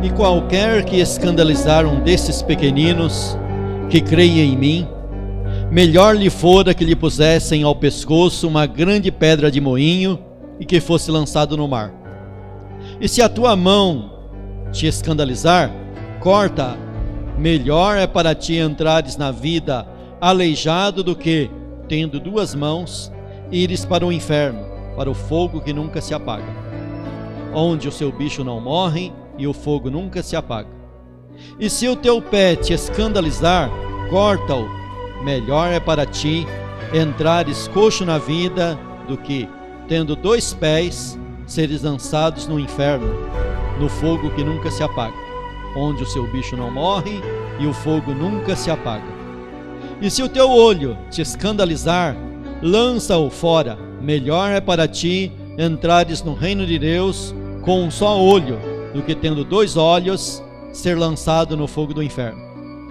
E qualquer que escandalizar um desses pequeninos que creia em mim, melhor lhe fora que lhe pusessem ao pescoço uma grande pedra de moinho e que fosse lançado no mar. E se a tua mão te escandalizar, corta-a. Melhor é para ti entrares na vida aleijado do que, tendo duas mãos, ires para o inferno, para o fogo que nunca se apaga, onde o seu bicho não morre e o fogo nunca se apaga. E se o teu pé te escandalizar, corta-o. Melhor é para ti entrares coxo na vida do que, tendo dois pés, seres lançados no inferno, no fogo que nunca se apaga, onde o seu bicho não morre e o fogo nunca se apaga. E se o teu olho te escandalizar, lança-o fora. Melhor é para ti entrares no reino de Deus com um só olho, do que tendo dois olhos, ser lançado no fogo do inferno,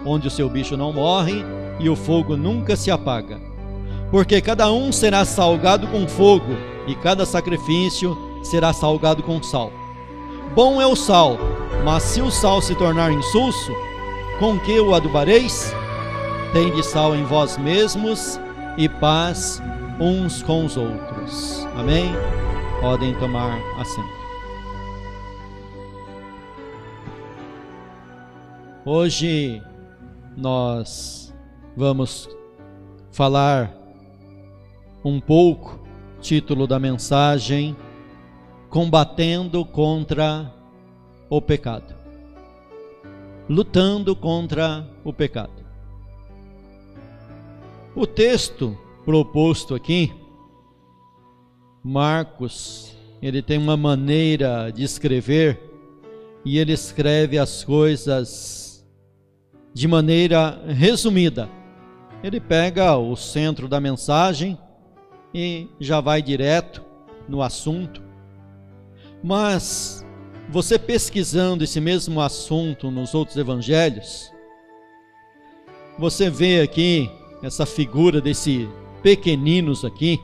onde o seu bicho não morre e o fogo nunca se apaga. Porque cada um será salgado com fogo, e cada sacrifício será salgado com sal. Bom é o sal, mas se o sal se tornar insulso, com que o adubareis? Tende sal em vós mesmos e paz uns com os outros. Amém? Podem tomar assento. Hoje nós vamos falar um pouco, título da mensagem, combatendo contra o pecado. Lutando contra o pecado. O texto proposto aqui, Marcos, ele tem uma maneira de escrever, e ele escreve as coisas de maneira resumida. Ele pega o centro da mensagem e já vai direto no assunto. Mas você pesquisando esse mesmo assunto nos outros evangelhos, você vê aqui essa figura desse pequeninos aqui.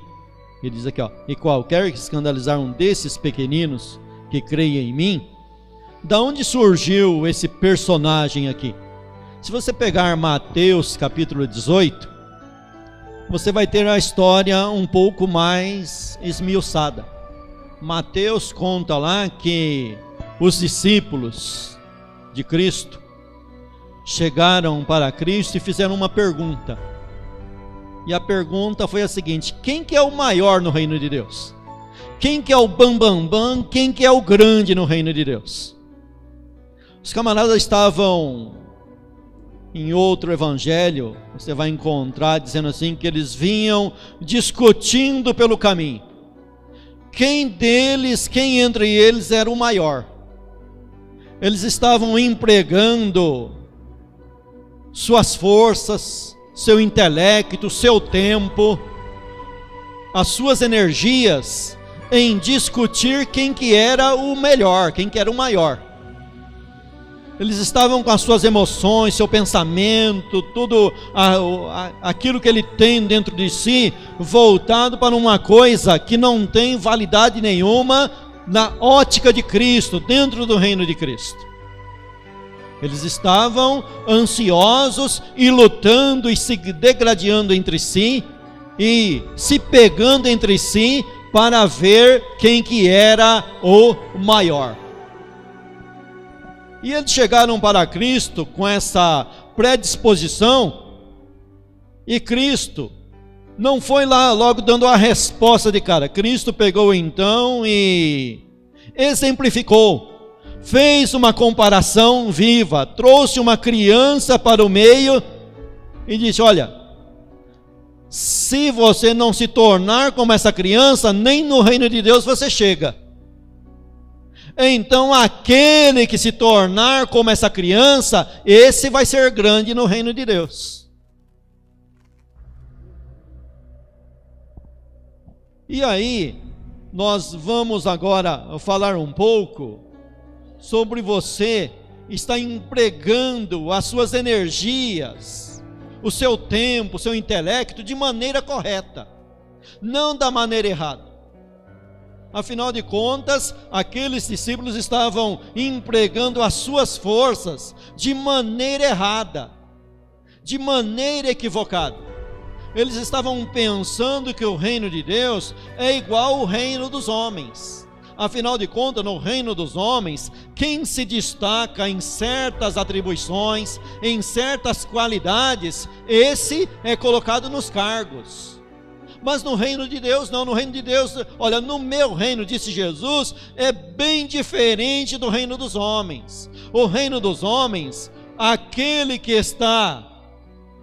Ele diz aqui, ó: e qualquer que escandalizar um desses pequeninos que creia em mim. Da onde surgiu esse personagem aqui? Se você pegar Mateus capítulo 18, você vai ter a história um pouco mais esmiuçada. Mateus conta lá que os discípulos de Cristo chegaram para Cristo e fizeram uma pergunta. E a pergunta foi a seguinte: quem que é o maior no reino de Deus? Quem que é o bambambam? Quem que é o grande no reino de Deus? Os camaradas estavam em outro evangelho, você vai encontrar dizendo assim, que eles vinham discutindo pelo caminho. Quem entre eles era o maior? Eles estavam empregando suas forças, seu intelecto, seu tempo, as suas energias em discutir quem que era o melhor, quem que era o maior. Eles estavam com as suas emoções, seu pensamento, tudo aquilo que ele tem dentro de si, voltado para uma coisa que não tem validade nenhuma na ótica de Cristo, dentro do reino de Cristo. Eles estavam ansiosos e lutando e se degradando entre si e se pegando entre si para ver quem que era o maior. E eles chegaram para Cristo com essa predisposição, e Cristo não foi lá logo dando a resposta de cara. Cristo pegou então e exemplificou, fez uma comparação viva, trouxe uma criança para o meio e disse: olha, se você não se tornar como essa criança, nem no reino de Deus você chega. Então aquele que se tornar como essa criança, esse vai ser grande no reino de Deus. E aí, nós vamos agora falar um pouco sobre você estar empregando as suas energias, o seu tempo, o seu intelecto de maneira correta, não da maneira errada. Afinal de contas, aqueles discípulos estavam empregando as suas forças de maneira errada, de maneira equivocada. Eles estavam pensando que o reino de Deus é igual ao reino dos homens. Afinal de contas, no reino dos homens, quem se destaca em certas atribuições, em certas qualidades, esse é colocado nos cargos. Mas no reino de Deus, não, no reino de Deus, olha, no meu reino, disse Jesus, é bem diferente do reino dos homens. O reino dos homens, aquele que está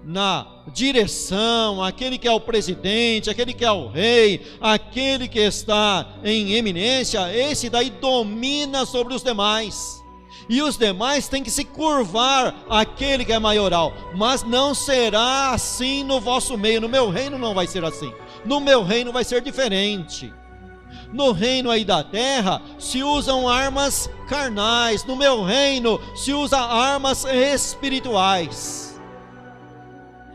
na direção, aquele que é o presidente, aquele que é o rei, aquele que está em eminência, esse daí domina sobre os demais. E os demais têm que se curvar àquele que é maioral. Mas não será assim no vosso meio. No meu reino não vai ser assim. No meu reino vai ser diferente. No reino aí da terra se usam armas carnais. No meu reino se usa armas espirituais.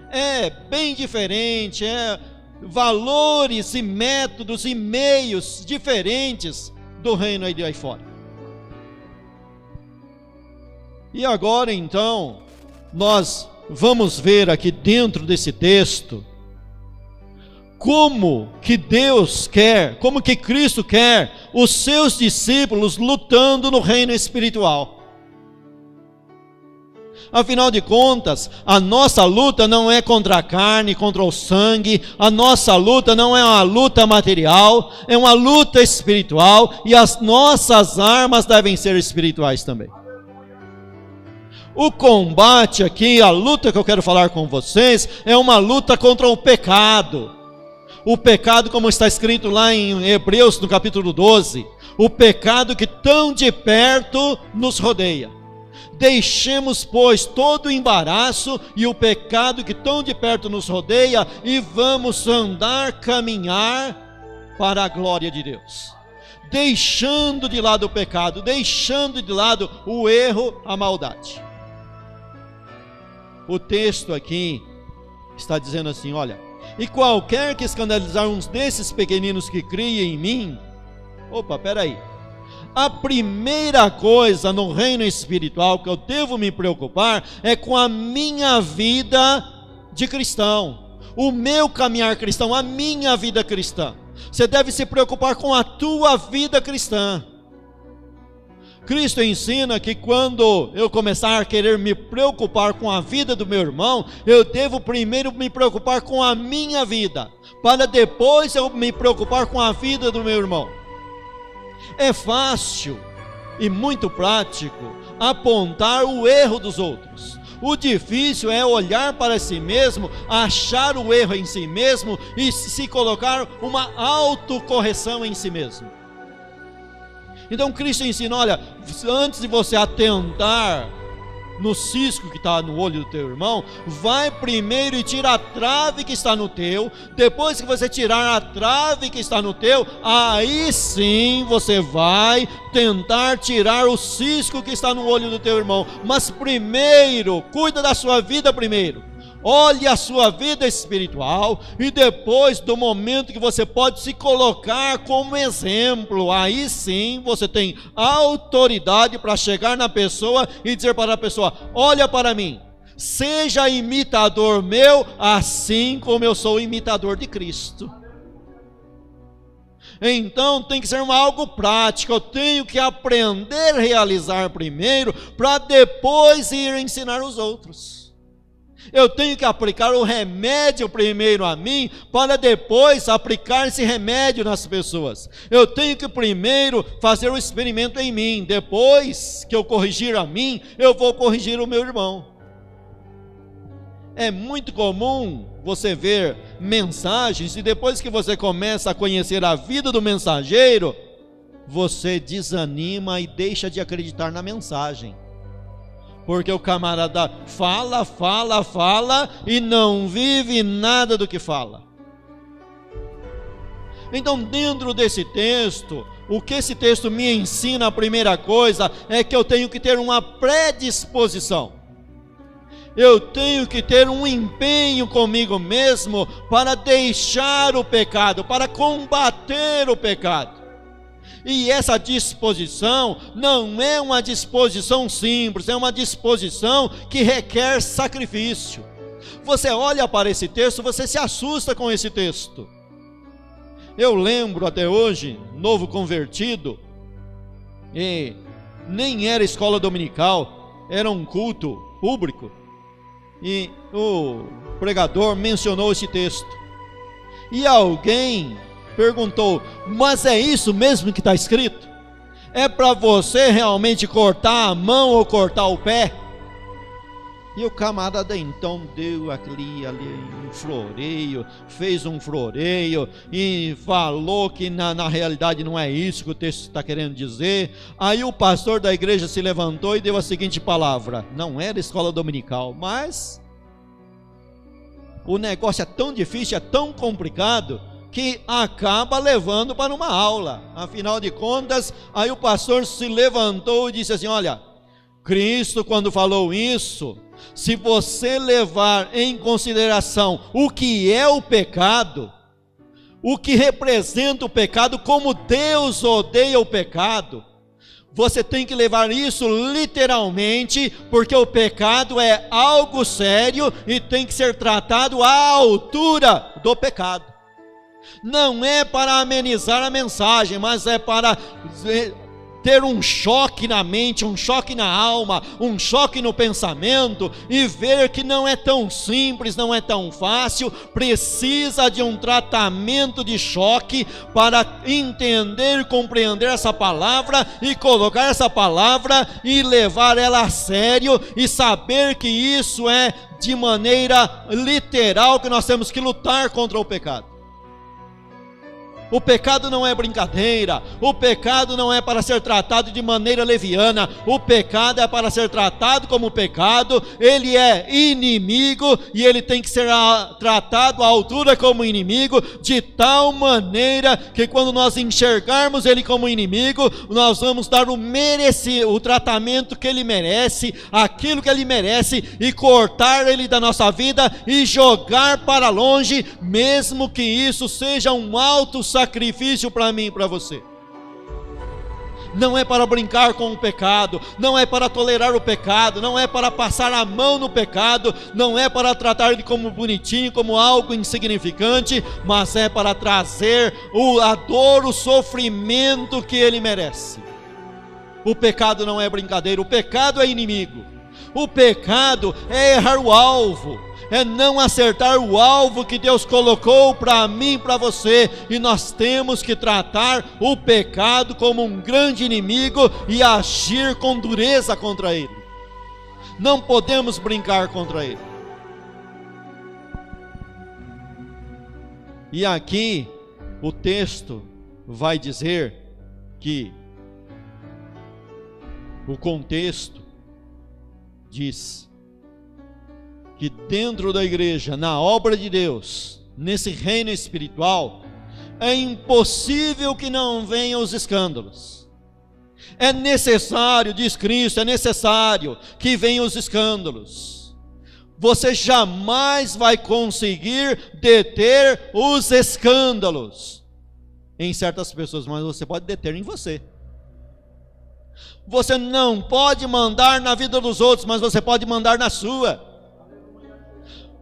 É bem diferente, valores e métodos e meios diferentes do reino aí de aí fora. E agora então, nós vamos ver aqui dentro desse texto, como que Deus quer, como que Cristo quer os seus discípulos lutando no reino espiritual. Afinal de contas, a nossa luta não é contra a carne, contra o sangue, a nossa luta não é uma luta material, é uma luta espiritual, e as nossas armas devem ser espirituais também. O combate aqui, a luta que eu quero falar com vocês, é uma luta contra o pecado. O pecado, como está escrito lá em Hebreus, no capítulo 12, o pecado que tão de perto nos rodeia. Deixemos, pois, todo o embaraço e o pecado que tão de perto nos rodeia e vamos andar, caminhar para a glória de Deus. Deixando de lado o pecado, deixando de lado o erro, a maldade. O texto aqui está dizendo assim, olha, e qualquer que escandalizar uns desses pequeninos que criem em mim, opa, peraí. A primeira coisa no reino espiritual que eu devo me preocupar é com a minha vida de cristão, o meu caminhar cristão, a minha vida cristã. Você deve se preocupar com a tua vida cristã. Cristo ensina que quando eu começar a querer me preocupar com a vida do meu irmão, eu devo primeiro me preocupar com a minha vida, para depois eu me preocupar com a vida do meu irmão. É fácil e muito prático apontar o erro dos outros. O difícil é olhar para si mesmo, achar o erro em si mesmo e se colocar uma autocorreção em si mesmo. Então Cristo ensina, olha, antes de você atentar no cisco que está no olho do teu irmão, vai primeiro e tira a trave que está no teu. Depois que você tirar a trave que está no teu, aí sim você vai tentar tirar o cisco que está no olho do teu irmão. Mas primeiro, cuida da sua vida primeiro. Olhe a sua vida espiritual e depois do momento que você pode se colocar como exemplo, aí sim você tem autoridade para chegar na pessoa e dizer para a pessoa, olha para mim, seja imitador meu, assim como eu sou imitador de Cristo. Então tem que ser algo prático, eu tenho que aprender a realizar primeiro, para depois ir ensinar os outros. Eu tenho que aplicar o remédio primeiro a mim, para depois aplicar esse remédio nas pessoas. Eu tenho que primeiro fazer o experimento em mim, depois que eu corrigir a mim, eu vou corrigir o meu irmão. É muito comum você ver mensagens, e depois que você começa a conhecer a vida do mensageiro, você desanima e deixa de acreditar na mensagem. Porque o camarada fala e não vive nada do que fala. Então, dentro desse texto, o que esse texto me ensina, a primeira coisa, é que eu tenho que ter uma predisposição. Eu tenho que ter um empenho comigo mesmo para deixar o pecado, para combater o pecado. E essa disposição não é uma disposição simples, é uma disposição que requer sacrifício. Você olha para esse texto, você se assusta com esse texto. Eu lembro até hoje, novo convertido, e nem era escola dominical, era um culto público, e o pregador mencionou esse texto, e alguém perguntou: mas é isso mesmo que está escrito? É para você realmente cortar a mão ou cortar o pé? E o camarada então deu ali um floreio, fez um floreio e falou que na realidade não é isso que o texto está querendo dizer. Aí o pastor da igreja se levantou e deu a seguinte palavra: não era escola dominical, mas o negócio é tão difícil, é tão complicado, que acaba levando para uma aula. Afinal de contas, aí o pastor se levantou e disse assim: olha, Cristo, quando falou isso, se você levar em consideração o que é o pecado, o que representa o pecado, como Deus odeia o pecado, você tem que levar isso literalmente, porque o pecado é algo sério e tem que ser tratado à altura do pecado. Não é para amenizar a mensagem, mas é para ter um choque na mente, um choque na alma, um choque no pensamento, e ver que não é tão simples, não é tão fácil, precisa de um tratamento de choque para entender e compreender essa palavra, e colocar essa palavra e levar ela a sério, e saber que isso é de maneira literal, que nós temos que lutar contra o pecado. O pecado não é brincadeira, o pecado não é para ser tratado de maneira leviana, o pecado é para ser tratado como pecado, ele é inimigo e ele tem que ser tratado à altura como inimigo, de tal maneira que quando nós enxergarmos ele como inimigo, nós vamos dar o tratamento que ele merece, aquilo que ele merece, e cortar ele da nossa vida e jogar para longe, mesmo que isso seja um alto sacrifício para mim e para você. Não é para brincar com o pecado, não é para tolerar o pecado, não é para passar a mão no pecado, não é para tratar ele como bonitinho, como algo insignificante, mas é para trazer a dor, o sofrimento que ele merece. O pecado não é brincadeira, o pecado é inimigo, o pecado é errar o alvo, é não acertar o alvo que Deus colocou para mim e para você, e nós temos que tratar o pecado como um grande inimigo e agir com dureza contra ele. Não podemos brincar contra ele. E aqui o texto vai dizer que o contexto diz que dentro da igreja, na obra de Deus, nesse reino espiritual, é impossível que não venham os escândalos. É necessário, diz Cristo, é necessário que venham os escândalos. Você jamais vai conseguir deter os escândalos em certas pessoas, mas você pode deter em você. Você não pode mandar na vida dos outros, mas você pode mandar na sua.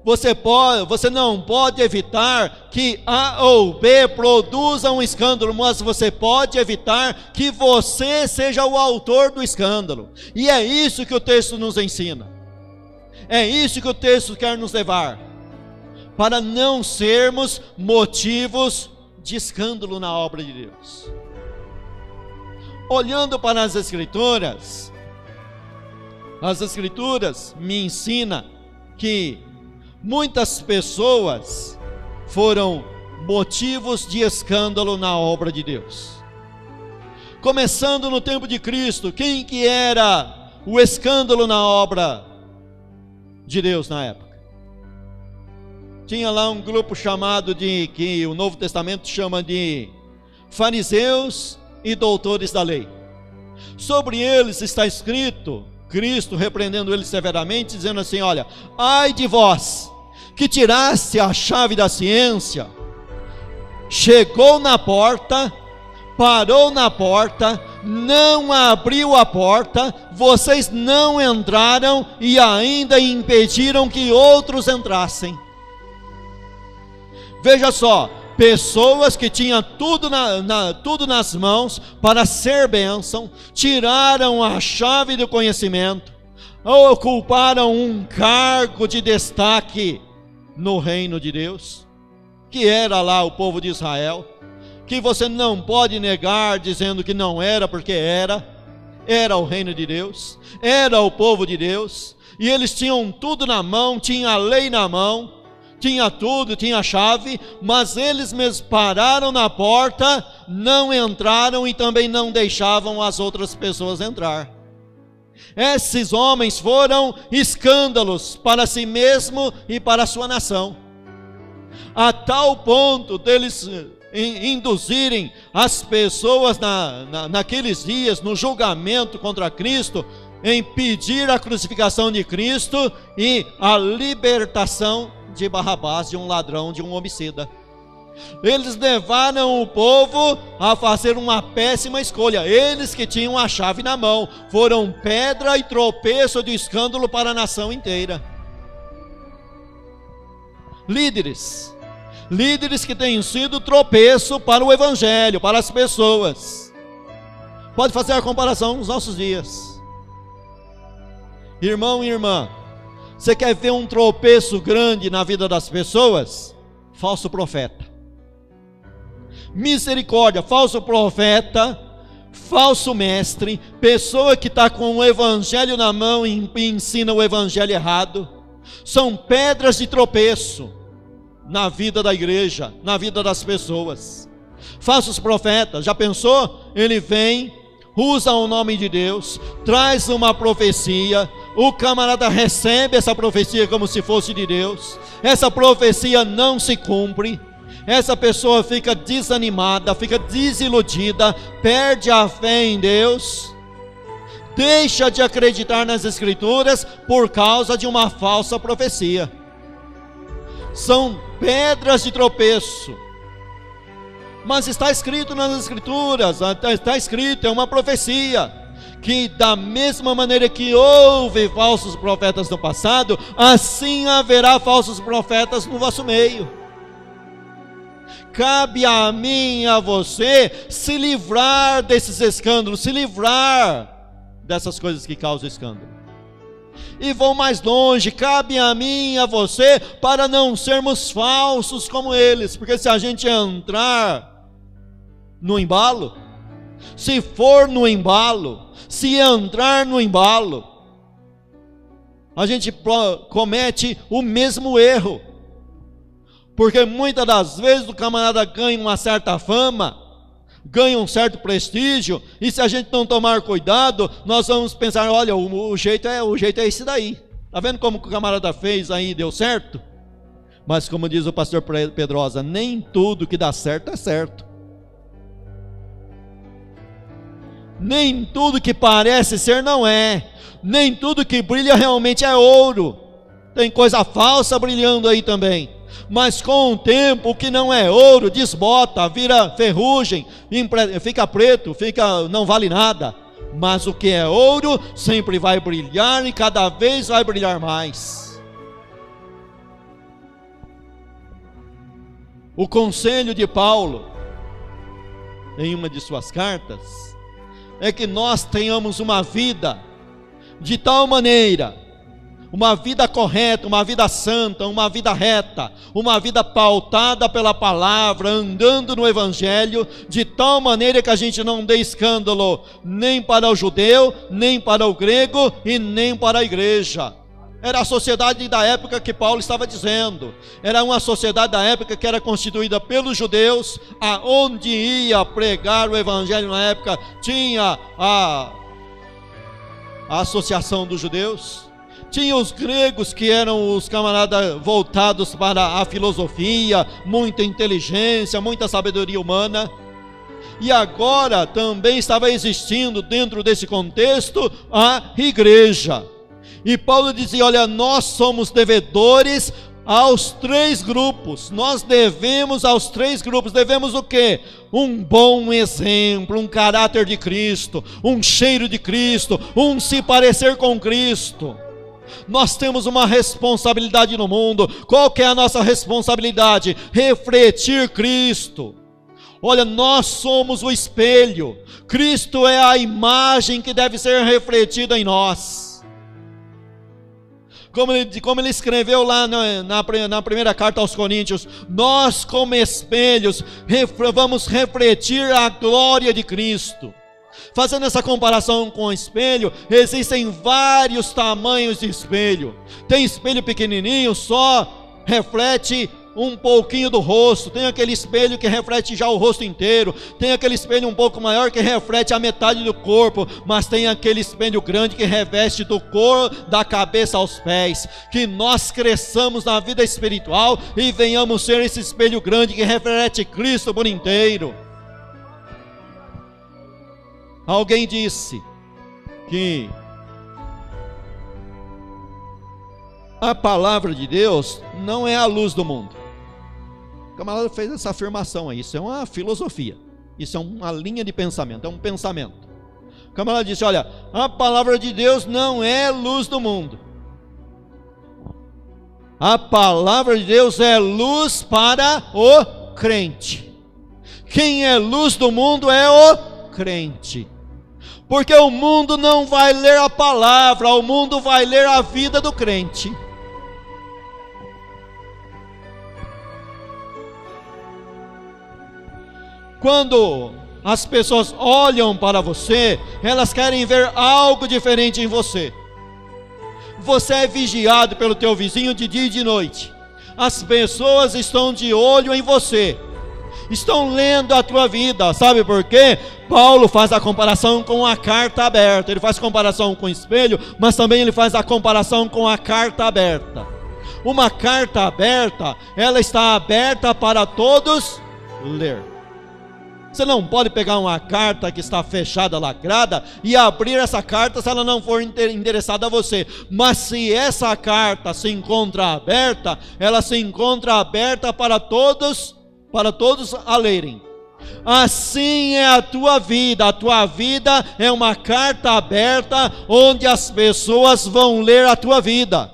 Você não pode evitar que A ou B produza um escândalo, mas você pode evitar que você seja o autor do escândalo. E é isso que o texto nos ensina. É isso que o texto quer nos levar, para não sermos motivos de escândalo na obra de Deus. Olhando para as Escrituras me ensinam que muitas pessoas foram motivos de escândalo na obra de Deus. Começando no tempo de Cristo, quem que era o escândalo na obra de Deus na época? Tinha lá um grupo chamado que o Novo Testamento chama de fariseus e doutores da lei. Sobre eles está escrito, Cristo repreendendo eles severamente, dizendo assim: olha, ai de vós, que tiraste a chave da ciência, chegou na porta, parou na porta, não abriu a porta, vocês não entraram e ainda impediram que outros entrassem. Veja só, pessoas que tinham tudo nas mãos para ser bênção, tiraram a chave do conhecimento, ocuparam um cargo de destaque no reino de Deus, que era lá o povo de Israel, que você não pode negar dizendo que não era, porque era o reino de Deus, era o povo de Deus, e eles tinham tudo na mão, tinha a lei na mão, tinha tudo, tinha a chave, mas eles mesmos pararam na porta, não entraram e também não deixavam as outras pessoas entrar. Esses homens foram escândalos para si mesmo e para a sua nação, a tal ponto deles induzirem as pessoas naqueles dias, no julgamento contra Cristo, em pedir a crucificação de Cristo e a libertação de Barrabás, de um ladrão, de um homicida. Eles levaram o povo a fazer uma péssima escolha. Eles que tinham a chave na mão, foram pedra e tropeço de escândalo para a nação inteira. Líderes que têm sido tropeço para o evangelho, para as pessoas. Pode fazer a comparação nos nossos dias. Irmão e irmã, você quer ver um tropeço grande na vida das pessoas? Falso profeta. Misericórdia, falso profeta, falso mestre, pessoa que está com o evangelho na mão e ensina o evangelho errado, são pedras de tropeço na vida da igreja, na vida das pessoas. Falsos profetas, já pensou? Ele vem, usa o nome de Deus, traz uma profecia, o camarada recebe essa profecia como se fosse de Deus, essa profecia não se cumpre, essa pessoa fica desanimada, fica desiludida, perde a fé em Deus, deixa de acreditar nas Escrituras por causa de uma falsa profecia. São pedras de tropeço. Mas está escrito nas Escrituras, está escrito, é uma profecia, que da mesma maneira que houve falsos profetas no passado, assim haverá falsos profetas no vosso meio. Cabe a mim e a você se livrar desses escândalos, se livrar dessas coisas que causam escândalo. E vou mais longe, cabe a mim e a você para não sermos falsos como eles, porque se a gente entrar no embalo, se for no embalo, se entrar no embalo, a gente comete o mesmo erro, porque muitas das vezes o camarada ganha uma certa fama, ganha um certo prestígio, e se a gente não tomar cuidado, nós vamos pensar, olha, o jeito é esse daí, está vendo como o camarada fez aí, deu certo? Mas como diz o pastor Pedrosa, nem tudo que dá certo é certo, nem tudo que parece ser não é, nem tudo que brilha realmente é ouro, tem coisa falsa brilhando aí também. Mas com o tempo, o que não é ouro desbota, vira ferrugem, fica preto, não vale nada. Mas o que é ouro sempre vai brilhar e cada vez vai brilhar mais. O conselho de Paulo, em uma de suas cartas, é que nós tenhamos uma vida de tal maneira, uma vida correta, uma vida santa, uma vida reta, uma vida pautada pela palavra, andando no evangelho, de tal maneira que a gente não dê escândalo nem para o judeu, nem para o grego e nem para a igreja. Era a sociedade da época que Paulo estava dizendo, era uma sociedade da época que era constituída pelos judeus, aonde ia pregar o evangelho na época, tinha a associação dos judeus, tinha os gregos que eram os camaradas voltados para a filosofia, muita inteligência, muita sabedoria humana, e agora também estava existindo dentro desse contexto a igreja, e Paulo dizia, olha, nós somos devedores aos 3 grupos. Nós devemos aos 3 grupos. Devemos o quê? Um bom exemplo, um caráter de Cristo, um cheiro de Cristo, um se parecer com Cristo. Nós temos uma responsabilidade no mundo. Qual que é a nossa responsabilidade? Refletir Cristo. Olha, nós somos o espelho. Cristo é a imagem que deve ser refletida em nós. Como ele escreveu lá na primeira carta aos Coríntios, nós como espelhos vamos refletir a glória de Cristo. Fazendo essa comparação com o espelho, existem vários tamanhos de espelho. Tem espelho pequenininho, só reflete um pouquinho do rosto. Tem aquele espelho que reflete já o rosto inteiro. Tem aquele espelho um pouco maior que reflete a metade do corpo. Mas tem aquele espelho grande que reveste do corpo, da cabeça aos pés. Que nós cresçamos na vida espiritual e venhamos ser esse espelho grande que reflete Cristo por inteiro. Alguém disse que a palavra de Deus não é a luz do mundo. O camarada fez essa afirmação aí. Isso é uma filosofia, isso é uma linha de pensamento, é um pensamento. O camarada disse: olha, a palavra de Deus não é luz do mundo. A palavra de Deus é luz para o crente. Quem é luz do mundo é o crente. Porque o mundo não vai ler a palavra, o mundo vai ler a vida do crente. Quando as pessoas olham para você, elas querem ver algo diferente em você. Você é vigiado pelo teu vizinho de dia e de noite. As pessoas estão de olho em você, estão lendo a tua vida. Sabe por quê? Paulo faz a comparação com a carta aberta. Ele faz comparação com o espelho, mas também ele faz a comparação com a carta aberta. Uma carta aberta, ela está aberta para todos ler. Você não pode pegar uma carta que está fechada, lacrada, e abrir essa carta se ela não for endereçada a você. Mas se essa carta se encontra aberta, ela se encontra aberta para todos a lerem. Assim é a tua vida é uma carta aberta, onde as pessoas vão ler a tua vida.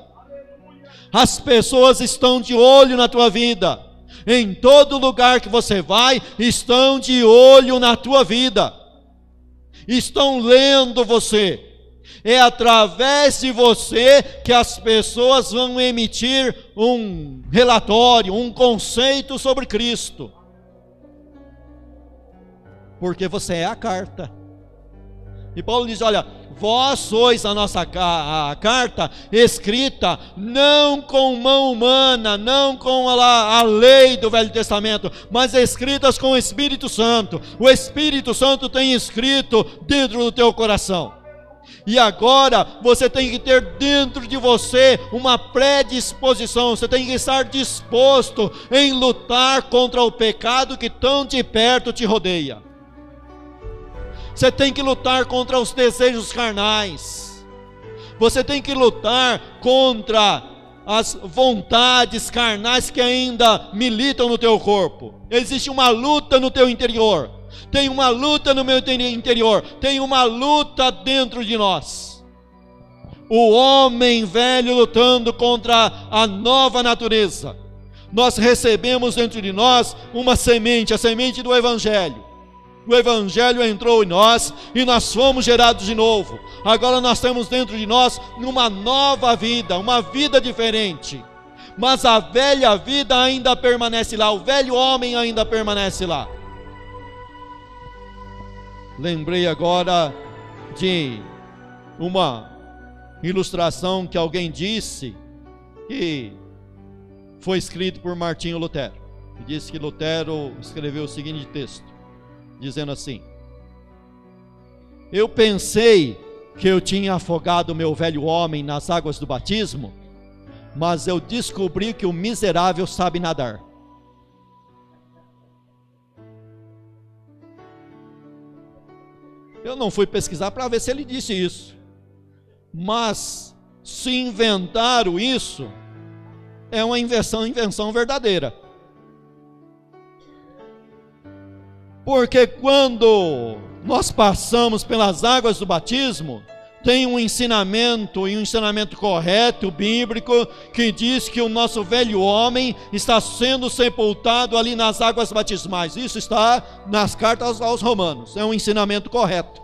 As pessoas estão de olho na tua vida. Em todo lugar que você vai, estão de olho na tua vida, estão lendo você. É através de você que as pessoas vão emitir um relatório, um conceito sobre Cristo, porque você é a carta. E Paulo diz: olha, vós sois a carta escrita não com mão humana, não com a lei do Velho Testamento, mas escritas com o Espírito Santo. O Espírito Santo tem escrito dentro do teu coração. E agora você tem que ter dentro de você uma predisposição. Você tem que estar disposto em lutar contra o pecado que tão de perto te rodeia. Você tem que lutar contra os desejos carnais. Você tem que lutar contra as vontades carnais que ainda militam no teu corpo. Existe uma luta no teu interior. Tem uma luta no meu interior. Tem uma luta dentro de nós. O homem velho lutando contra a nova natureza. Nós recebemos dentro de nós uma semente, a semente do Evangelho. O Evangelho entrou em nós e nós fomos gerados de novo. Agora nós temos dentro de nós uma nova vida, uma vida diferente. Mas a velha vida ainda permanece lá, o velho homem ainda permanece lá. Lembrei agora de uma ilustração que alguém disse que foi escrito por Martinho Lutero. Ele disse que Lutero escreveu o seguinte texto, dizendo assim: eu pensei que eu tinha afogado o meu velho homem nas águas do batismo, mas eu descobri que o miserável sabe nadar. Eu não fui pesquisar para ver se ele disse isso, mas se inventaram isso, é uma invenção verdadeira. Porque quando nós passamos pelas águas do batismo, tem um ensinamento, e um ensinamento correto, bíblico, que diz que o nosso velho homem está sendo sepultado ali nas águas batismais. Isso está nas cartas aos Romanos, é um ensinamento correto.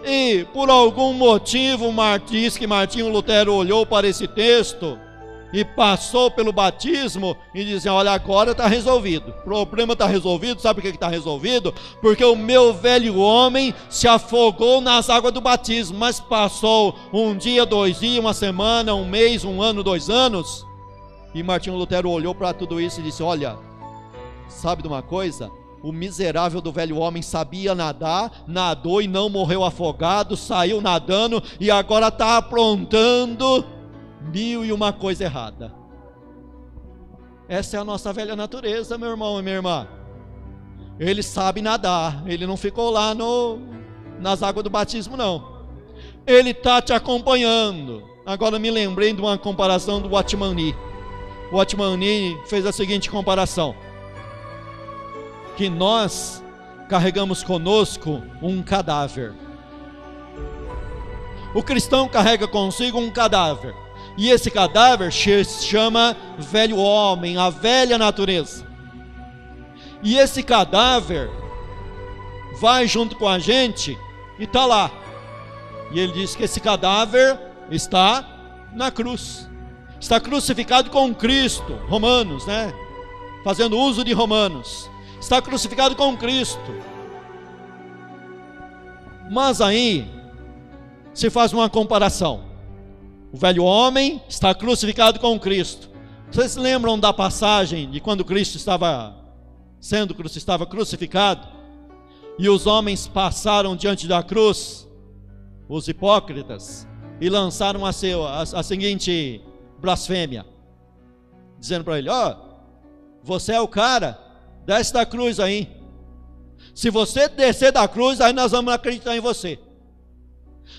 E por algum motivo, diz que Martinho Lutero olhou para esse texto e passou pelo batismo e dizia: olha, agora está resolvido, o problema está resolvido. Sabe por que está resolvido? Porque o meu velho homem se afogou nas águas do batismo, mas passou um dia, 2 dias, uma semana, um mês, 1 ano, 2 anos, e Martinho Lutero olhou para tudo isso e disse: olha, sabe de uma coisa? O miserável do velho homem sabia nadar, nadou e não morreu afogado, saiu nadando e agora está aprontando 1001 coisa errada. Essa é a nossa velha natureza, meu irmão e minha irmã. Ele sabe nadar, ele não ficou lá nas águas do batismo, não. Ele está te acompanhando. Agora me lembrei de uma comparação do Watchman Nee. O Watchman Nee fez a seguinte comparação: que nós carregamos conosco um cadáver. O cristão carrega consigo um cadáver, e esse cadáver se chama velho homem, a velha natureza. E esse cadáver vai junto com a gente e está lá. E ele diz que esse cadáver está na cruz, está crucificado com Cristo. Romanos, né? Fazendo uso de Romanos, está crucificado com Cristo. Mas aí se faz uma comparação: o velho homem está crucificado com Cristo. Vocês lembram da passagem de quando Cristo estava crucificado, e os homens passaram diante da cruz, os hipócritas, e lançaram a seguinte blasfêmia, dizendo para ele: ó, você é o cara, desce da cruz aí. Se você descer da cruz, aí nós vamos acreditar em você.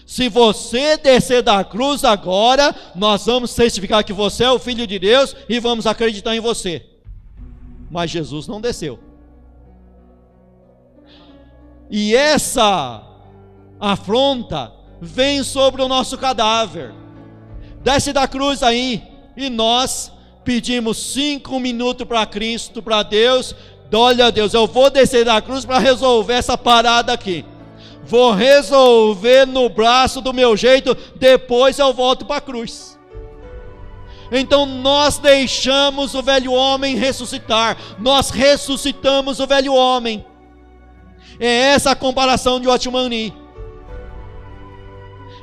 Se você descer da cruz agora, nós vamos certificar que você é o Filho de Deus e vamos acreditar em você. Mas Jesus não desceu. E essa afronta vem sobre o nosso cadáver. Desce da cruz aí, e nós pedimos 5 minutos para Cristo, para Deus. Olha, Deus, eu vou descer da cruz para resolver essa parada aqui. Vou resolver no braço do meu jeito, depois eu volto para a cruz. Então nós deixamos o velho homem ressuscitar, nós ressuscitamos o velho homem. É essa a comparação de Watchman Nee.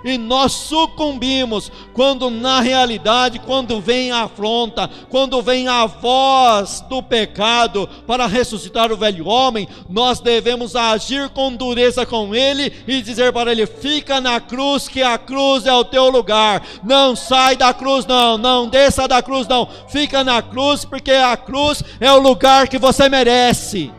E nós sucumbimos quando na realidade, quando vem a afronta, quando vem a voz do pecado para ressuscitar o velho homem, nós devemos agir com dureza com ele e dizer para ele: fica na cruz, que a cruz é o teu lugar. Não sai da cruz não, não desça da cruz não, fica na cruz, porque a cruz é o lugar que você merece.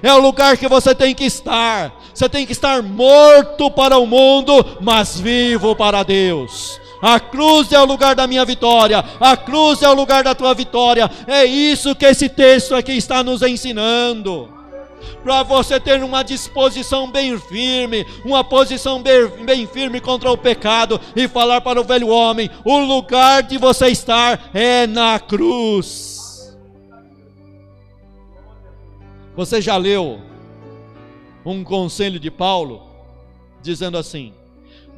É o lugar que você tem que estar. Você tem que estar morto para o mundo, mas vivo para Deus. A cruz é o lugar da minha vitória. A cruz é o lugar da tua vitória. É isso que esse texto aqui está nos ensinando. Para você ter uma disposição bem firme, uma posição bem firme contra o pecado, e falar para o velho homem: o lugar de você estar é na cruz. Você já leu um conselho de Paulo dizendo assim: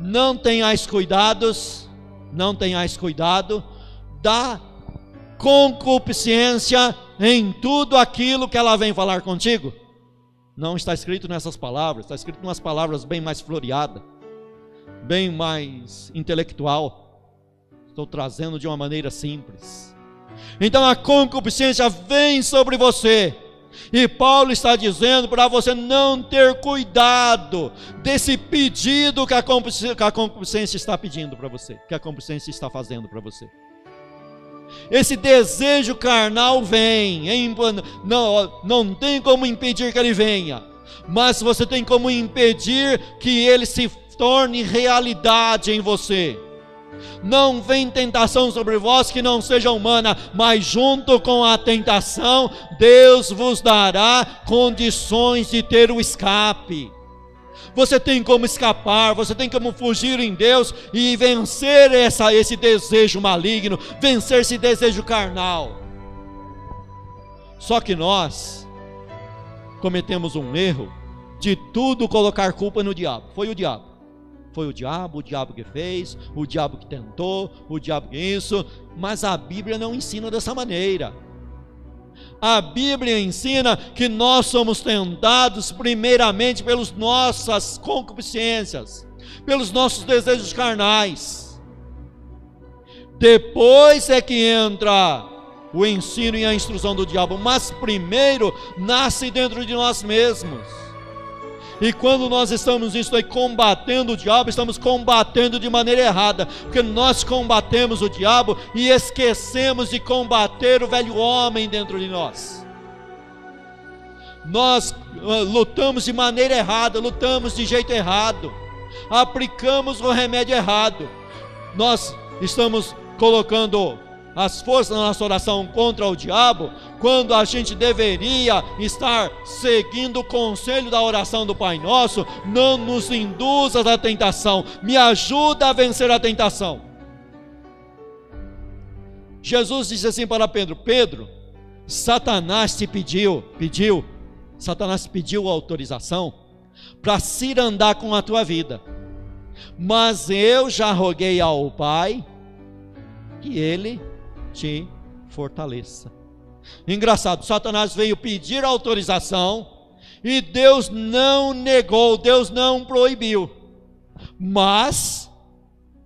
não tenhais cuidado da concupiscência em tudo aquilo que ela vem falar contigo? Não está escrito nessas palavras, está escrito em umas palavras bem mais floreadas, bem mais intelectual. Estou trazendo de uma maneira simples. Então a concupiscência vem sobre você, e Paulo está dizendo para você não ter cuidado desse pedido que a concupiscência está pedindo para você, que a concupiscência está fazendo para você. Esse desejo carnal vem, não tem como impedir que ele venha, mas você tem como impedir que ele se torne realidade em você. Não vem tentação sobre vós que não seja humana, mas junto com a tentação, Deus vos dará condições de ter o escape. Você tem como escapar, você tem como fugir em Deus e vencer esse desejo maligno, vencer esse desejo carnal. Só que nós cometemos um erro de tudo colocar culpa no diabo. Foi o diabo que fez, o diabo que tentou, o diabo que isso, mas a Bíblia não ensina dessa maneira. A Bíblia ensina que nós somos tentados primeiramente pelas nossas concupiscências, pelos nossos desejos carnais. Depois é que entra o ensino e a instrução do diabo, mas primeiro nasce dentro de nós mesmos. E quando nós estamos nisso aí combatendo o diabo, estamos combatendo de maneira errada, porque nós combatemos o diabo e esquecemos de combater o velho homem dentro de nós. Nós lutamos de maneira errada, lutamos de jeito errado, aplicamos o remédio errado. Nós estamos colocando as forças na nossa oração contra o diabo, quando a gente deveria estar seguindo o conselho da oração do Pai Nosso. Não nos induzas à tentação, me ajuda a vencer a tentação. Jesus disse assim para Pedro: Pedro, Satanás te pediu autorização para se andar com a tua vida, mas eu já roguei ao Pai que Ele te fortaleça. Engraçado, Satanás veio pedir autorização e Deus não negou, Deus não proibiu, mas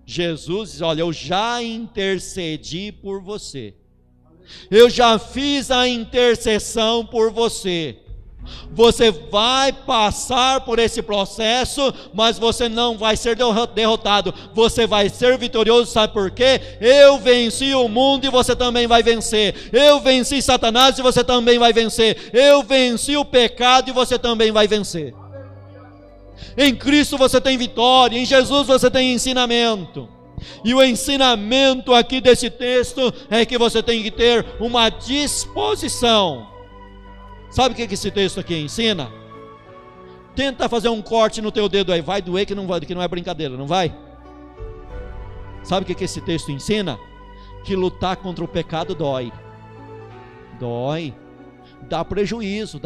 Jesus diz: olha, eu já intercedi por você, eu já fiz a intercessão por você. Você vai passar por esse processo, mas você não vai ser derrotado, você vai ser vitorioso. Sabe por quê? Eu venci o mundo e você também vai vencer. Eu venci Satanás e você também vai vencer. Eu venci o pecado e você também vai vencer. Em Cristo você tem vitória, em Jesus você tem ensinamento. E o ensinamento aqui desse texto é que você tem que ter uma disposição. Sabe o que esse texto aqui ensina? Tenta fazer um corte no teu dedo aí, vai doer que não é brincadeira, não vai? Sabe o que esse texto ensina? Que lutar contra o pecado dói, dá prejuízo.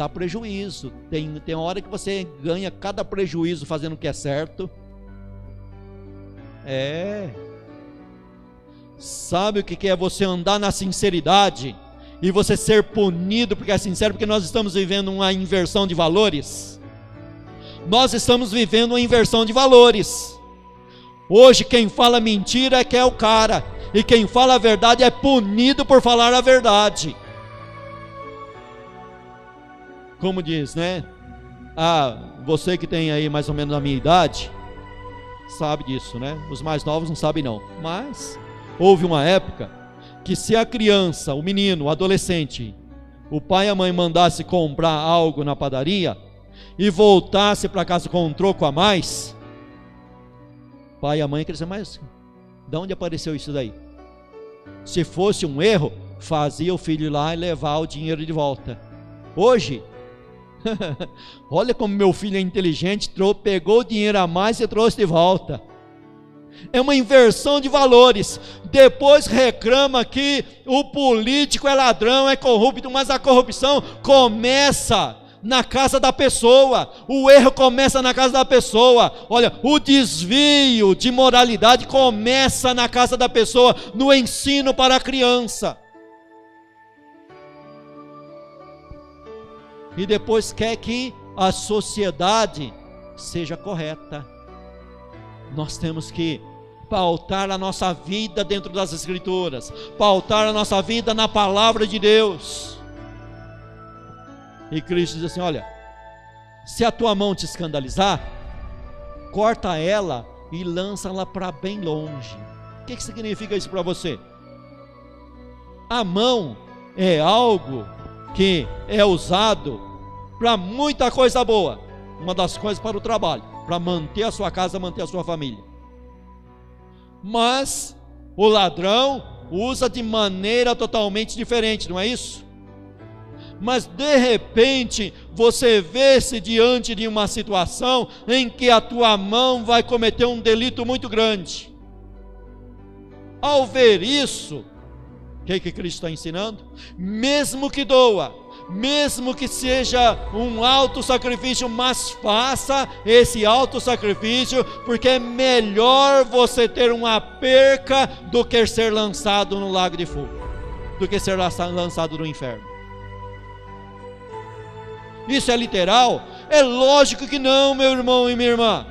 Tem hora que você ganha cada prejuízo fazendo o que é certo. Sabe o que é você andar na sinceridade e você ser punido porque é sincero? Porque nós estamos vivendo uma inversão de valores. Hoje quem fala mentira é que é o cara, e quem fala a verdade é punido por falar a verdade. Como diz, né? Você que tem aí mais ou menos a minha idade sabe disso, né? Os mais novos não sabem não, mas houve uma época que se a criança, o menino, o adolescente, o pai e a mãe mandasse comprar algo na padaria e voltasse para casa com um troco a mais, pai e a mãe queriam dizer: mas de onde apareceu isso daí? Se fosse um erro, fazia o filho ir lá e levar o dinheiro de volta. Hoje, olha como meu filho é inteligente, pegou o dinheiro a mais e trouxe de volta. É uma inversão de valores. Depois reclama que o político é ladrão, é corrupto, mas a corrupção começa na casa da pessoa, o erro começa na casa da pessoa. Olha, o desvio de moralidade começa na casa da pessoa, no ensino para a criança. E depois quer que a sociedade seja correta. Nós temos que pautar a nossa vida dentro das Escrituras, pautar a nossa vida na palavra de Deus. E Cristo diz assim: olha, se a tua mão te escandalizar, corta ela e lança-la para bem longe. O que significa isso para você? A mão é algo que é usado para muita coisa boa. Uma das coisas para o trabalho, para manter a sua casa, manter a sua família. Mas o ladrão usa de maneira totalmente diferente, não é isso? Mas de repente você vê-se diante de uma situação em que a tua mão vai cometer um delito muito grande. Ao ver isso, o que Cristo está ensinando? Mesmo que doa, mesmo que seja um alto sacrifício, mas faça esse alto sacrifício, porque é melhor você ter uma perca do que ser lançado no lago de fogo, do que ser lançado no inferno. Isso é literal? É lógico que não, meu irmão e minha irmã.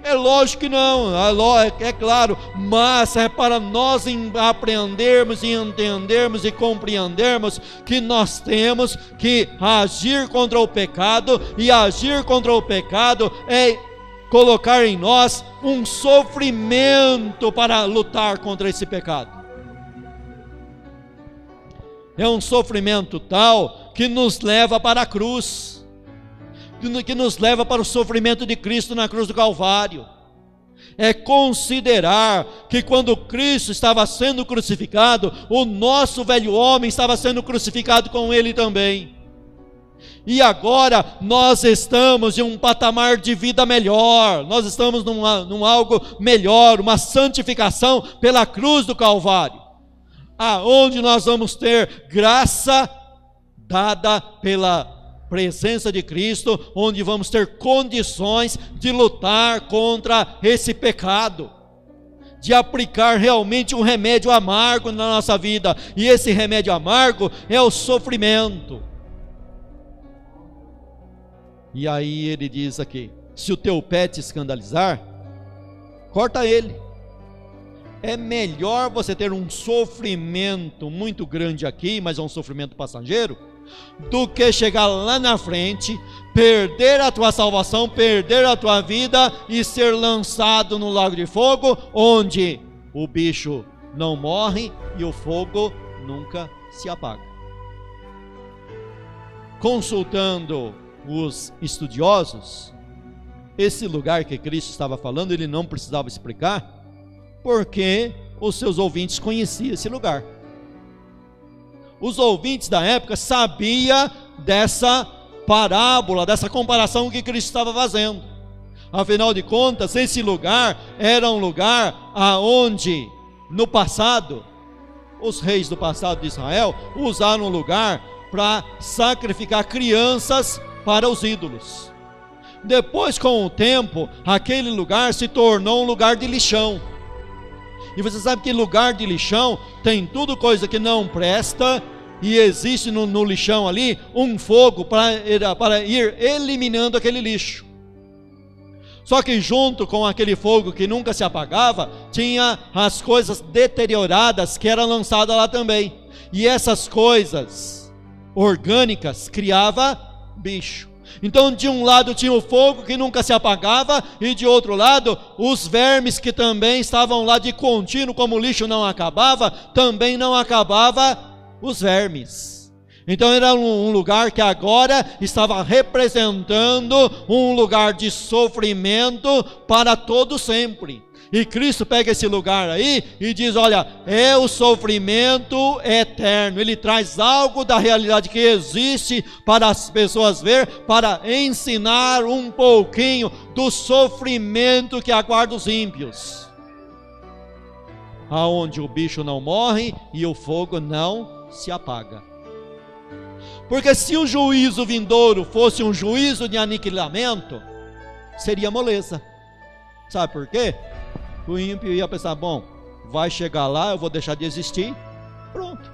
É lógico que não, é claro, mas é para nós aprendermos e entendermos e compreendermos que nós temos que agir contra o pecado, e agir contra o pecado é colocar em nós um sofrimento para lutar contra esse pecado. É um sofrimento tal que nos leva para a cruz, que nos leva para o sofrimento de Cristo na cruz do Calvário. É considerar que quando Cristo estava sendo crucificado, o nosso velho homem estava sendo crucificado com Ele também. E agora nós estamos em um patamar de vida melhor, nós estamos num algo melhor, uma santificação pela cruz do Calvário, aonde nós vamos ter graça dada pela presença de Cristo, onde vamos ter condições de lutar contra esse pecado, de aplicar realmente um remédio amargo na nossa vida, e esse remédio amargo é o sofrimento. E aí ele diz aqui: se o teu pé te escandalizar, corta ele. É melhor você ter um sofrimento muito grande aqui, mas é um sofrimento passageiro, do que chegar lá na frente, perder a tua salvação, perder a tua vida e ser lançado no lago de fogo, onde o bicho não morre e o fogo nunca se apaga. Consultando os estudiosos, esse lugar que Cristo estava falando, ele não precisava explicar, porque os seus ouvintes conheciam esse lugar. Os ouvintes da época sabiam dessa parábola, dessa comparação que Cristo estava fazendo. Afinal de contas, esse lugar era um lugar aonde, no passado, os reis do passado de Israel usaram o lugar para sacrificar crianças para os ídolos. Depois, com o tempo, aquele lugar se tornou um lugar de lixão. E você sabe que lugar de lixão tem tudo coisa que não presta, e existe no lixão ali um fogo para ir eliminando aquele lixo. Só que junto com aquele fogo que nunca se apagava, tinha as coisas deterioradas que eram lançadas lá também. E essas coisas orgânicas criavam bicho. Então de um lado tinha o fogo que nunca se apagava, e de outro lado os vermes que também estavam lá de contínuo, como o lixo não acabava, também não acabava os vermes. Então era um lugar que agora estava representando um lugar de sofrimento para todo sempre. E Cristo pega esse lugar aí e diz: olha, é o sofrimento eterno. Ele traz algo da realidade que existe para as pessoas ver, para ensinar um pouquinho do sofrimento que aguarda os ímpios, aonde o bicho não morre e o fogo não se apaga. Porque se o juízo vindouro fosse um juízo de aniquilamento, seria moleza. Sabe por quê? O ímpio ia pensar: bom, vai chegar lá, eu vou deixar de existir, pronto.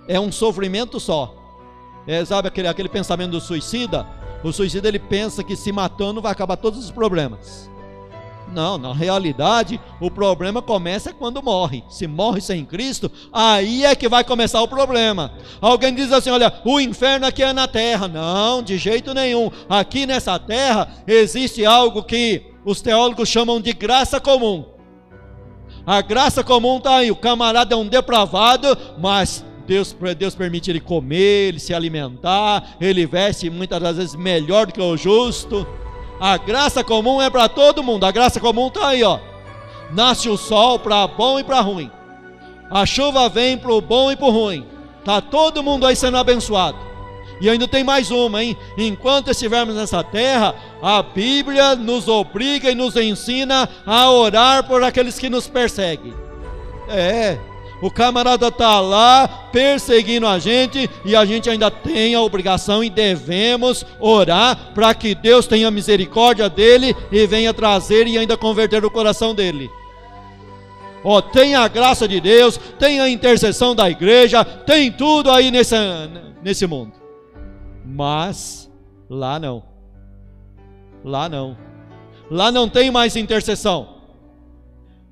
É um sofrimento só. Sabe aquele pensamento do suicida? O suicida, ele pensa que se matando vai acabar todos os problemas. Não, na realidade o problema começa quando morre. Se morre sem Cristo, aí é que vai começar o problema. Alguém diz assim: olha, o inferno aqui é na terra. Não, de jeito nenhum. Aqui nessa terra existe algo que os teólogos chamam de graça comum. A graça comum está aí. O camarada é um depravado, mas Deus permite ele comer, ele se alimentar, ele veste muitas das vezes melhor do que o justo. A graça comum é para todo mundo. A graça comum está aí, ó. nasce o sol para bom e para ruim. A chuva vem para o bom e para o ruim. Está todo mundo aí sendo abençoado. E ainda tem mais uma, hein? Enquanto estivermos nessa terra, a Bíblia nos obriga e nos ensina a orar por aqueles que nos perseguem. O camarada está lá perseguindo a gente, e a gente ainda tem a obrigação e devemos orar para que Deus tenha misericórdia dele e venha trazer e ainda converter o coração dele. Tem a graça de Deus, tem a intercessão da igreja, tem tudo aí nesse mundo. Mas lá não. Lá não tem mais intercessão.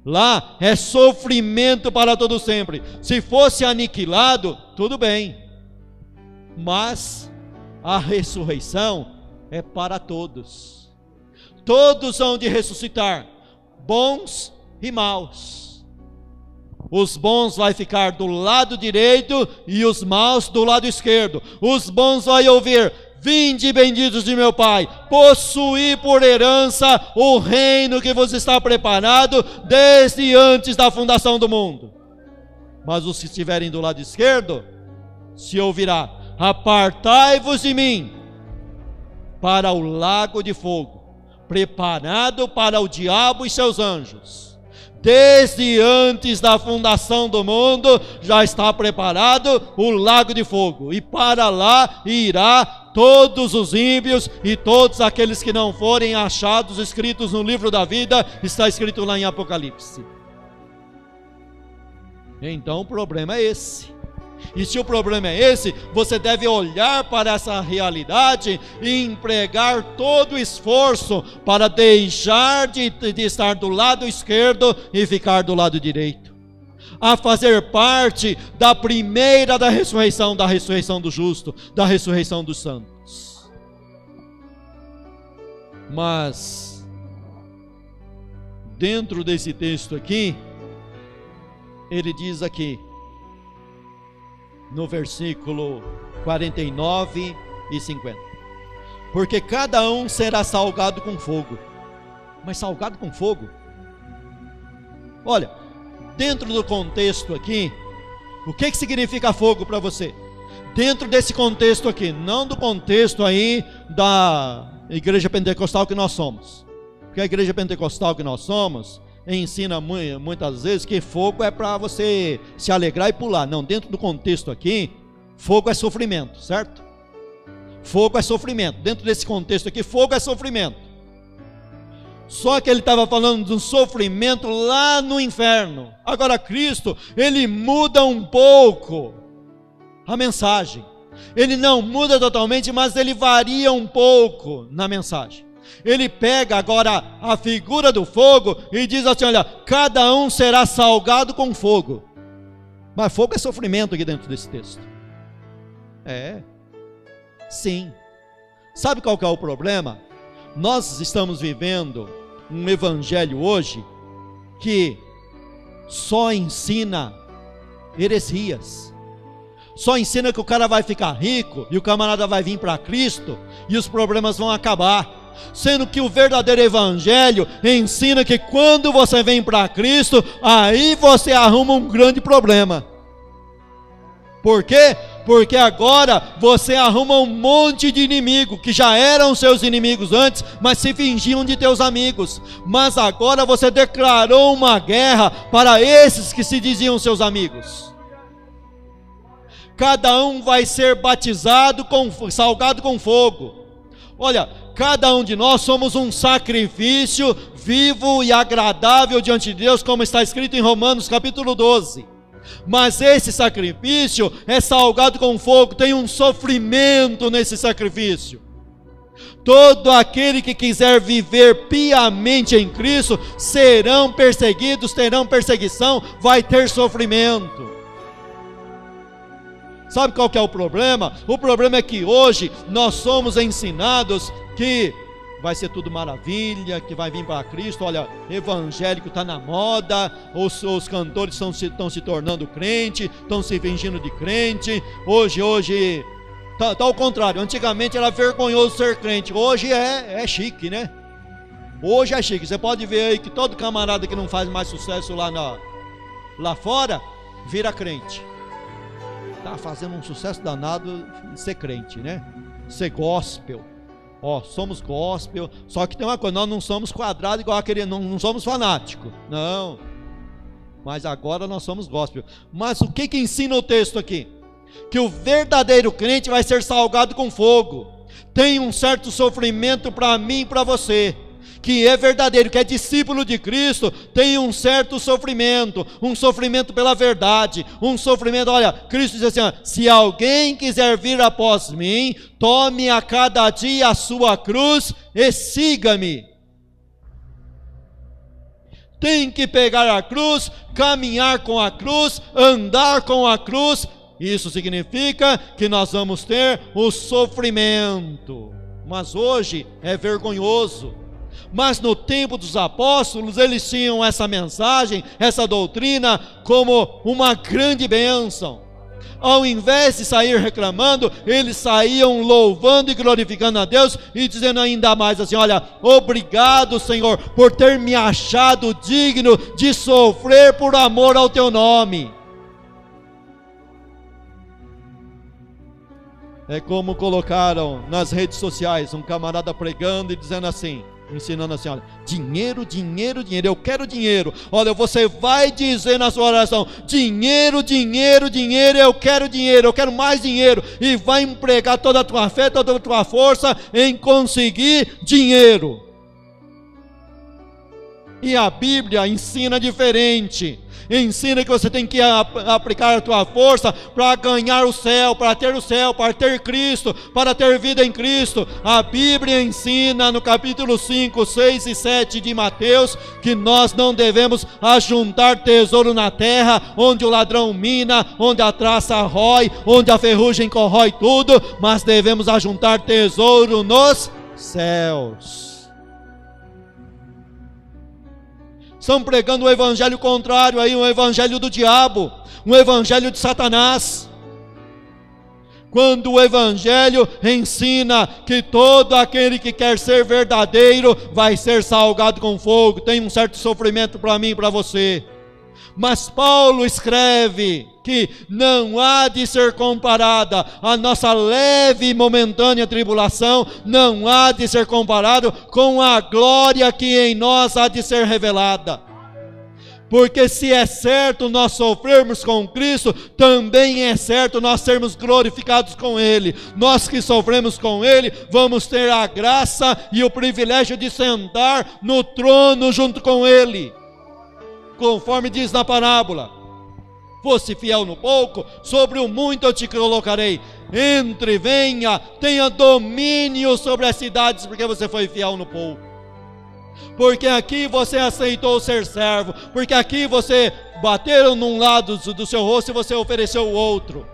Lá é sofrimento para todo sempre. Se fosse aniquilado, tudo bem. Mas a ressurreição é para todos. Todos hão de ressuscitar, bons e maus. Os bons vai ficar do lado direito e os maus do lado esquerdo. Os bons vai ouvir: vinde benditos de meu Pai, possuí por herança o reino que vos está preparado desde antes da fundação do mundo. Mas os que estiverem do lado esquerdo, se ouvirá: apartai-vos de mim, para o lago de fogo, preparado para o diabo e seus anjos. Desde antes da fundação do mundo já está preparado o lago de fogo, e para lá irá todos os ímpios e todos aqueles que não forem achados escritos no livro da vida. Está escrito lá em Apocalipse. Então o problema é esse. E se o problema é esse, você deve olhar para essa realidade e empregar todo o esforço para deixar de estar do lado esquerdo e ficar do lado direito, a fazer parte da primeira da ressurreição do justo, da ressurreição dos santos. Mas dentro desse texto aqui, ele diz aqui no versículo 49 e 50: porque cada um será salgado com fogo. Mas salgado com fogo? Olha, dentro do contexto aqui, o que significa fogo para você? Dentro desse contexto aqui, não do contexto aí da igreja pentecostal que nós somos, porque a igreja pentecostal que nós somos ensina muitas vezes que fogo é para você se alegrar e pular. Não, dentro do contexto aqui, fogo é sofrimento, certo? Fogo é sofrimento. Dentro desse contexto aqui, fogo é sofrimento. Só que ele estava falando de um sofrimento lá no inferno. Agora Cristo, ele muda um pouco a mensagem. Ele não muda totalmente, mas ele varia um pouco na mensagem. Ele pega agora a figura do fogo e diz assim: olha, cada um será salgado com fogo. Mas fogo é sofrimento aqui dentro desse texto. Sim. Sabe qual que é o problema? Nós estamos vivendo um evangelho hoje que só ensina heresias. Só ensina que o cara vai ficar rico e o camarada vai vir para Cristo e os problemas vão acabar. Sendo que o verdadeiro evangelho ensina que quando você vem para Cristo, aí você arruma um grande problema. Por quê? Porque agora você arruma um monte de inimigo que já eram seus inimigos antes, mas se fingiam de teus amigos. Mas agora você declarou uma guerra para esses que se diziam seus amigos. Cada um vai ser batizado salgado com fogo. Olha, cada um de nós somos um sacrifício vivo e agradável diante de Deus, como está escrito em Romanos capítulo 12. Mas esse sacrifício é salgado com fogo, tem um sofrimento nesse sacrifício. Todo aquele que quiser viver piamente em Cristo serão perseguidos, terão perseguição, vai ter sofrimento. Sabe qual que é o problema? O problema é que hoje nós somos ensinados que vai ser tudo maravilha, que vai vir para Cristo. Olha, evangélico está na moda, os cantores estão se tornando crente, estão se fingindo de crente. Hoje tá ao contrário. Antigamente era vergonhoso ser crente, hoje é chique, né? Hoje é chique, você pode ver aí que todo camarada que não faz mais sucesso lá fora, vira crente. Tá fazendo um sucesso danado ser crente, né? Ser gospel. Ó, somos gospel, só que tem uma coisa, nós não somos quadrados igual aquele, não somos fanáticos, não. Mas agora nós somos gospel. Mas o que ensina o texto aqui? Que o verdadeiro crente vai ser salgado com fogo. Tem um certo sofrimento para mim e para você, que é verdadeiro, que é discípulo de Cristo, tem um certo sofrimento, um sofrimento pela verdade, um sofrimento. Olha, Cristo diz assim, ó, se alguém quiser vir após mim, tome a cada dia a sua cruz e siga-me. Tem que pegar a cruz, caminhar com a cruz, andar com a cruz. Isso significa que nós vamos ter o sofrimento, mas hoje é vergonhoso. Mas no tempo dos apóstolos, eles tinham essa mensagem, essa doutrina, como uma grande bênção. Ao invés de sair reclamando, eles saíam louvando e glorificando a Deus e dizendo ainda mais assim: olha, obrigado, Senhor, por ter me achado digno de sofrer por amor ao teu nome. É como colocaram nas redes sociais um camarada pregando e dizendo assim, ensinando assim: olha, dinheiro, dinheiro, dinheiro, eu quero dinheiro. Olha, você vai dizer na sua oração: dinheiro, dinheiro, dinheiro, eu quero mais dinheiro. E vai empregar toda a tua fé, toda a tua força em conseguir dinheiro. E a Bíblia ensina diferente. Ensina que você tem que aplicar a tua força para ganhar o céu, para ter Cristo, para ter vida em Cristo. A Bíblia ensina no capítulo 5, 6 e 7 de Mateus que nós não devemos ajuntar tesouro na terra, onde o ladrão mina, onde a traça rói, onde a ferrugem corrói tudo, mas devemos ajuntar tesouro nos céus. Estão pregando o evangelho contrário aí, um evangelho do diabo, um evangelho de Satanás. Quando o evangelho ensina que todo aquele que quer ser verdadeiro vai ser salgado com fogo, tem um certo sofrimento para mim e para você. Mas Paulo escreve que não há de ser comparada a nossa leve e momentânea tribulação, não há de ser comparado com a glória que em nós há de ser revelada. Porque se é certo nós sofrermos com Cristo, também é certo nós sermos glorificados com Ele. Nós que sofremos com Ele, vamos ter a graça e o privilégio de sentar no trono junto com Ele. Conforme diz na parábola: fosse fiel no pouco, sobre o muito eu te colocarei. Entre, venha, tenha domínio sobre as cidades, porque você foi fiel no pouco. Porque aqui você aceitou ser servo, porque aqui você bateram num lado do seu rosto e você ofereceu o outro.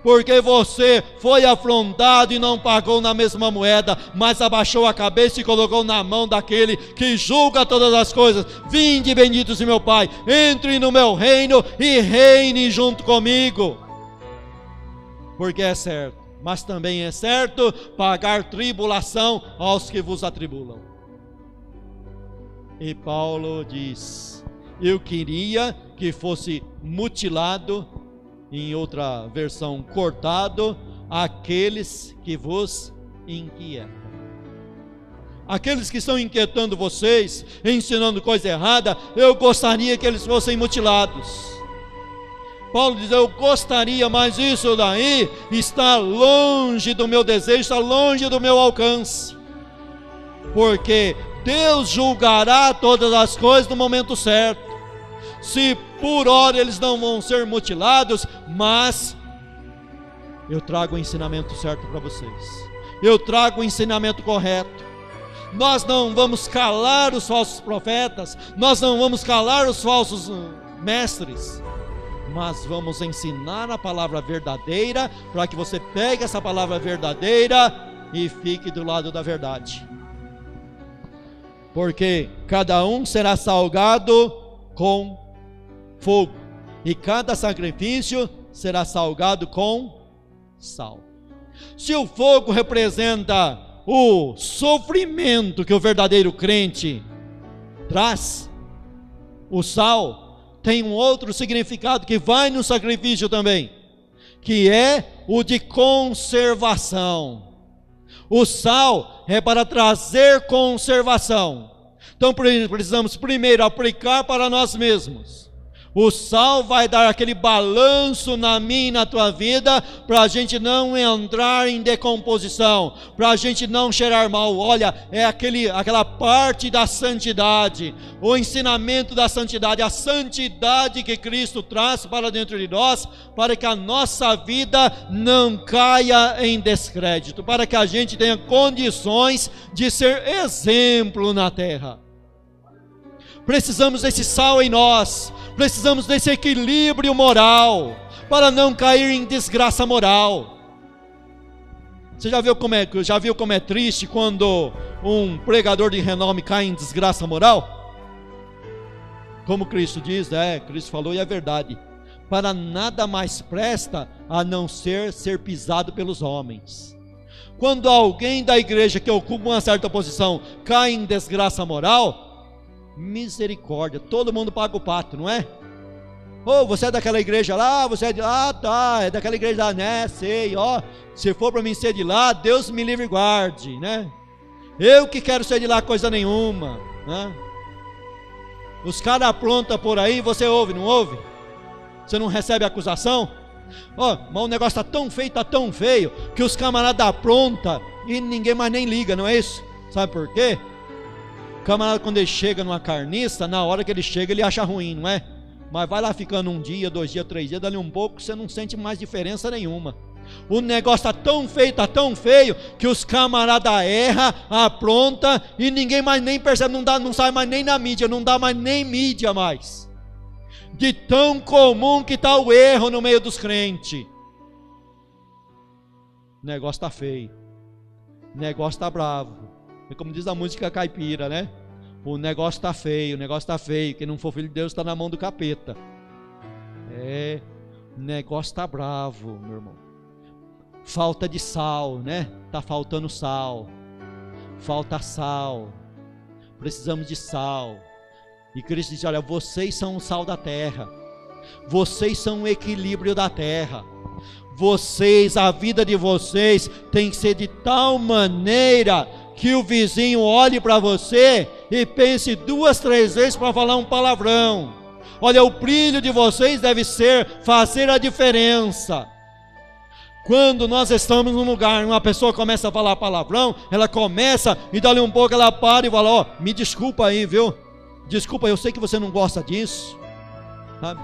Porque você foi afrontado e não pagou na mesma moeda, mas abaixou a cabeça e colocou na mão daquele que julga todas as coisas. Vinde, benditos de meu Pai, entre no meu reino e reine junto comigo. Porque é certo, mas também é certo pagar tribulação aos que vos atribulam. E Paulo diz: eu queria que fosse mutilado, em outra versão, cortado, aqueles que vos inquietam. Aqueles que estão inquietando vocês, ensinando coisa errada, eu gostaria que eles fossem mutilados. Paulo diz: eu gostaria, mas isso daí está longe do meu desejo, está longe do meu alcance. Porque Deus julgará todas as coisas no momento certo. Se por hora eles não vão ser mutilados, mas eu trago o ensinamento certo para vocês. Eu trago o ensinamento correto. Nós não vamos calar os falsos profetas, nós não vamos calar os falsos mestres, mas vamos ensinar a palavra verdadeira, para que você pegue essa palavra verdadeira e fique do lado da verdade. Porque cada um será salgado com fogo, e cada sacrifício será salgado com sal. Se o fogo representa o sofrimento que o verdadeiro crente traz, o sal tem um outro significado que vai no sacrifício também, que é o de conservação. O sal é para trazer conservação. Então precisamos primeiro aplicar para nós mesmos. O sal vai dar aquele balanço na minha e na tua vida, para a gente não entrar em decomposição, para a gente não cheirar mal. Olha, é aquela parte da santidade, o ensinamento da santidade, a santidade que Cristo traz para dentro de nós, para que a nossa vida não caia em descrédito, para que a gente tenha condições de ser exemplo na terra. Precisamos desse sal em nós, precisamos desse equilíbrio moral, para não cair em desgraça moral. Você já viu como é triste quando um pregador de renome cai em desgraça moral? Como Cristo diz, Cristo falou e é verdade: para nada mais presta a não ser pisado pelos homens. Quando alguém da igreja que ocupa uma certa posição cai em desgraça moral, misericórdia, todo mundo paga o pato, não é? Você é daquela igreja lá, você é de lá, tá, é daquela igreja lá, né, sei, se for para mim ser de lá, Deus me livre e guarde, né? Eu que quero ser de lá coisa nenhuma, né? Os caras aprontam por aí, você ouve, não ouve? Você não recebe acusação? Mas o negócio está tão feio, que os camaradas aprontam e ninguém mais nem liga, não é isso? Sabe por quê? O camarada, quando ele chega numa carniça, na hora que ele chega, ele acha ruim, não é? Mas vai lá ficando 1 dia, 2 dias, 3 dias, dali um pouco, você não sente mais diferença nenhuma. O negócio está tão feio, que os camaradas erram, aprontam, e ninguém mais nem percebe, não sai mais nem na mídia, não dá mais nem mídia mais. De tão comum que está o erro no meio dos crentes. O negócio está feio, o negócio está bravo. É como diz a música caipira, né? O negócio está feio, quem não for filho de Deus está na mão do capeta. O negócio está bravo, meu irmão. Falta de sal, né? Está faltando sal. Falta sal. Precisamos de sal. E Cristo diz: olha, vocês são o sal da terra. Vocês são o equilíbrio da terra. A vida de vocês tem que ser de tal maneira que o vizinho olhe para você e pense 2, 3 vezes para falar um palavrão. Olha, o brilho de vocês deve ser fazer a diferença. Quando nós estamos num lugar, uma pessoa começa a falar palavrão, ela começa e dali um pouco ela para e fala: me desculpa aí, viu? Desculpa, eu sei que você não gosta disso, sabe?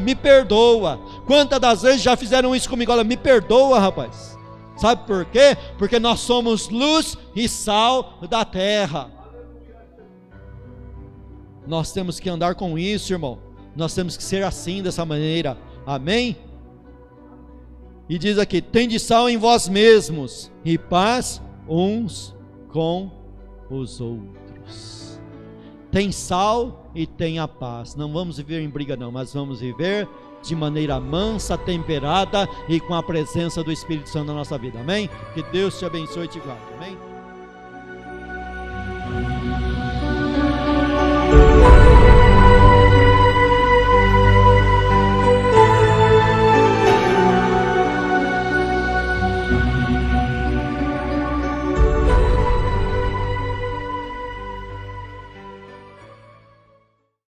Me perdoa. Quantas das vezes já fizeram isso comigo? Olha, me perdoa, rapaz. Sabe por quê? Porque nós somos luz e sal da terra. Nós temos que andar com isso, irmão. Nós temos que ser assim, dessa maneira. Amém? E diz aqui: tende sal em vós mesmos e paz uns com os outros. Tem sal e tem a paz. Não vamos viver em briga não, mas vamos viver de maneira mansa, temperada e com a presença do Espírito Santo na nossa vida. Amém? Que Deus te abençoe e te guarde. Amém?